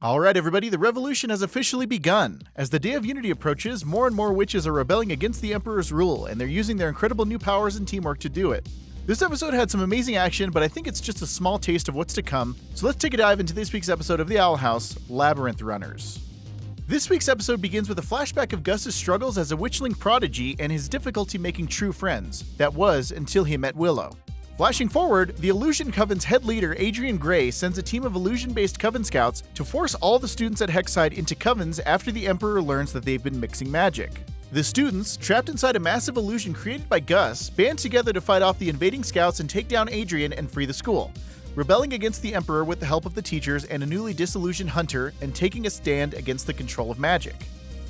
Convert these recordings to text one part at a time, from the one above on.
Alright everybody, the revolution has officially begun. As the Day of Unity approaches, more and more witches are rebelling against the Emperor's rule, and they're using their incredible new powers and teamwork to do it. This episode had some amazing action, but I think it's just a small taste of what's to come, so let's take a dive into this week's episode of The Owl House, Labyrinth Runners. This week's episode begins with a flashback of Gus's struggles as a witchling prodigy and his difficulty making true friends. That was until he met Willow. Flashing forward, the Illusion Coven's head leader, Adrian Gray, sends a team of illusion-based Coven scouts to force all the students at Hexside into covens after the Emperor learns that they've been mixing magic. The students, trapped inside a massive illusion created by Gus, band together to fight off the invading scouts and take down Adrian and free the school, rebelling against the Emperor with the help of the teachers and a newly disillusioned Hunter, and taking a stand against the control of magic.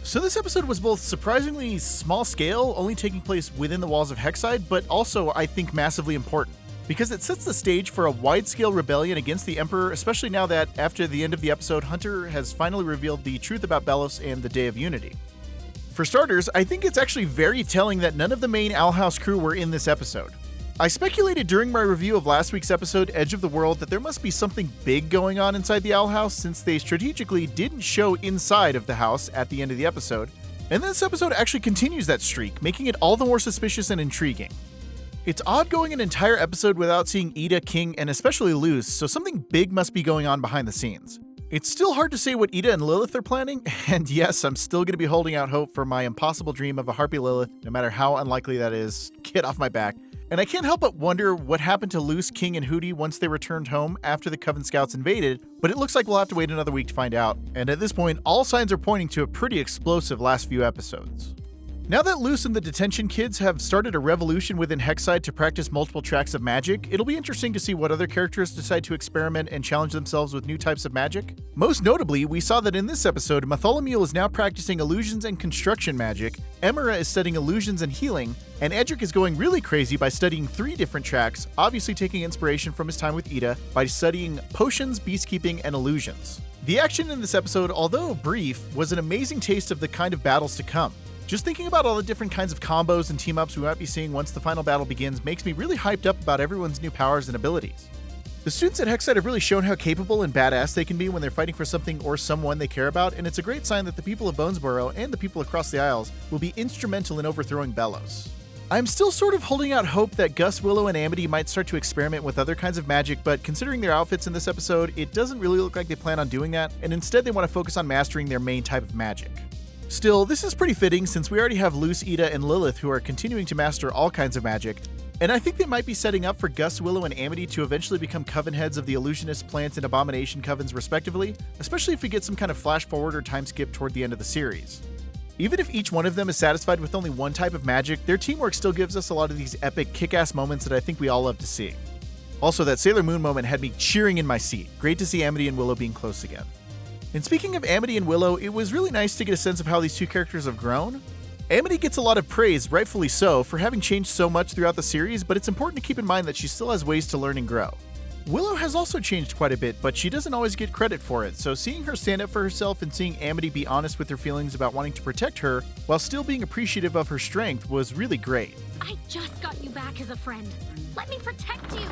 So this episode was both surprisingly small scale, only taking place within the walls of Hexside, but also, I think, massively important, because it sets the stage for a wide-scale rebellion against the Emperor, especially now that, after the end of the episode, Hunter has finally revealed the truth about Belos and the Day of Unity. For starters, I think it's actually very telling that none of the main Owl House crew were in this episode. I speculated during my review of last week's episode, Edge of the World, that there must be something big going on inside the Owl House since they strategically didn't show inside of the house at the end of the episode, and this episode actually continues that streak, making it all the more suspicious and intriguing. It's odd going an entire episode without seeing Ida, King, and especially Luce, so something big must be going on behind the scenes. It's still hard to say what Ida and Lilith are planning, and yes, I'm still going to be holding out hope for my impossible dream of a Harpy Lilith, no matter how unlikely that is. Get off my back. And I can't help but wonder what happened to Luce, King, and Hootie once they returned home after the Coven Scouts invaded, but it looks like we'll have to wait another week to find out, and at this point, all signs are pointing to a pretty explosive last few episodes. Now that Luce and the detention kids have started a revolution within Hexside to practice multiple tracks of magic, it'll be interesting to see what other characters decide to experiment and challenge themselves with new types of magic. Most notably, we saw that in this episode, Bartholomew is now practicing illusions and construction magic, Emira is studying illusions and healing, and Edric is going really crazy by studying 3 different tracks, obviously taking inspiration from his time with Ida, by studying potions, beastkeeping, and illusions. The action in this episode, although brief, was an amazing taste of the kind of battles to come. Just thinking about all the different kinds of combos and team-ups we might be seeing once the final battle begins makes me really hyped up about everyone's new powers and abilities. The students at Hexside have really shown how capable and badass they can be when they're fighting for something or someone they care about, and it's a great sign that the people of Bonesboro and the people across the Isles will be instrumental in overthrowing Belos. I'm still sort of holding out hope that Gus, Willow, and Amity might start to experiment with other kinds of magic, but considering their outfits in this episode, it doesn't really look like they plan on doing that, and instead they want to focus on mastering their main type of magic. Still, this is pretty fitting since we already have Luce, Ida, and Lilith who are continuing to master all kinds of magic, and I think they might be setting up for Gus, Willow, and Amity to eventually become coven heads of the Illusionist, Plant, and Abomination covens respectively, especially if we get some kind of flash forward or time skip toward the end of the series. Even if each one of them is satisfied with only one type of magic, their teamwork still gives us a lot of these epic kick-ass moments that I think we all love to see. Also, that Sailor Moon moment had me cheering in my seat. Great to see Amity and Willow being close again. And speaking of Amity and Willow, it was really nice to get a sense of how these two characters have grown. Amity gets a lot of praise, rightfully so, for having changed so much throughout the series, but it's important to keep in mind that she still has ways to learn and grow. Willow has also changed quite a bit, but she doesn't always get credit for it, so seeing her stand up for herself and seeing Amity be honest with her feelings about wanting to protect her, while still being appreciative of her strength, was really great. I just got you back as a friend. Let me protect you.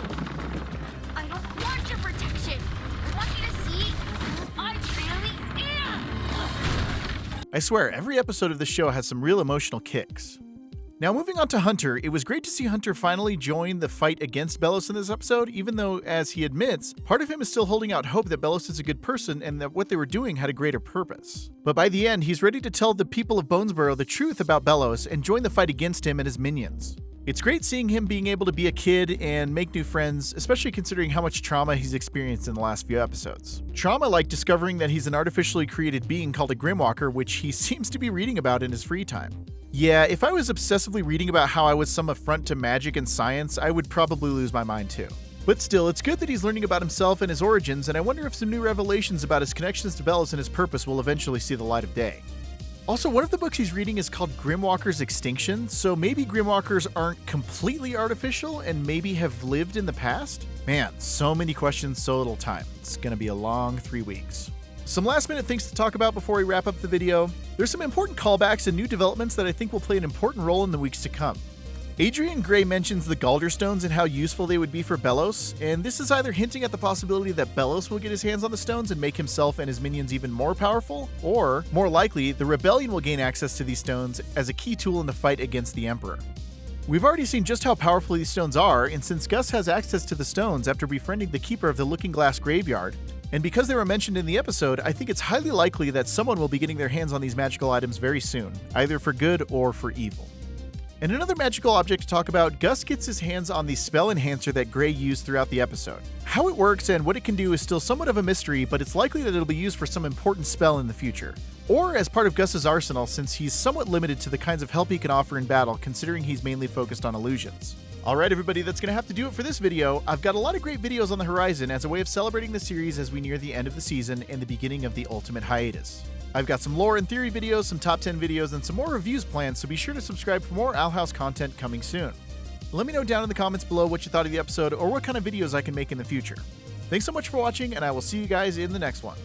I don't want your protection. I want you to see who I really am. I swear, every episode of this show has some real emotional kicks. Now moving on to Hunter, it was great to see Hunter finally join the fight against Belos in this episode, even though, as he admits, part of him is still holding out hope that Belos is a good person and that what they were doing had a greater purpose. But by the end, he's ready to tell the people of Bonesboro the truth about Belos and join the fight against him and his minions. It's great seeing him being able to be a kid and make new friends, especially considering how much trauma he's experienced in the last few episodes. Trauma like discovering that he's an artificially created being called a Grimwalker, which he seems to be reading about in his free time. Yeah, if I was obsessively reading about how I was some affront to magic and science, I would probably lose my mind too. But still, it's good that he's learning about himself and his origins, and I wonder if some new revelations about his connections to Belos and his purpose will eventually see the light of day. Also, one of the books he's reading is called Grimwalker's Extinction, so maybe Grimwalkers aren't completely artificial and maybe have lived in the past? Man, so many questions, so little time. It's gonna be a long 3 weeks. Some last minute things to talk about before we wrap up the video. There's some important callbacks and new developments that I think will play an important role in the weeks to come. Adrian Gray mentions the Galder stones and how useful they would be for Belos, and this is either hinting at the possibility that Belos will get his hands on the stones and make himself and his minions even more powerful, or, more likely, the Rebellion will gain access to these stones as a key tool in the fight against the Emperor. We've already seen just how powerful these stones are, and since Gus has access to the stones after befriending the Keeper of the Looking Glass Graveyard, and because they were mentioned in the episode, I think it's highly likely that someone will be getting their hands on these magical items very soon, either for good or for evil. And another magical object to talk about, Gus gets his hands on the spell enhancer that Gray used throughout the episode. How it works and what it can do is still somewhat of a mystery, but it's likely that it'll be used for some important spell in the future. Or as part of Gus's arsenal, since he's somewhat limited to the kinds of help he can offer in battle, considering he's mainly focused on illusions. Alright everybody, that's going to have to do it for this video. I've got a lot of great videos on the horizon as a way of celebrating the series as we near the end of the season and the beginning of the ultimate hiatus. I've got some lore and theory videos, some top 10 videos, and some more reviews planned, so be sure to subscribe for more Owl House content coming soon. Let me know down in the comments below what you thought of the episode or what kind of videos I can make in the future. Thanks so much for watching, and I will see you guys in the next one.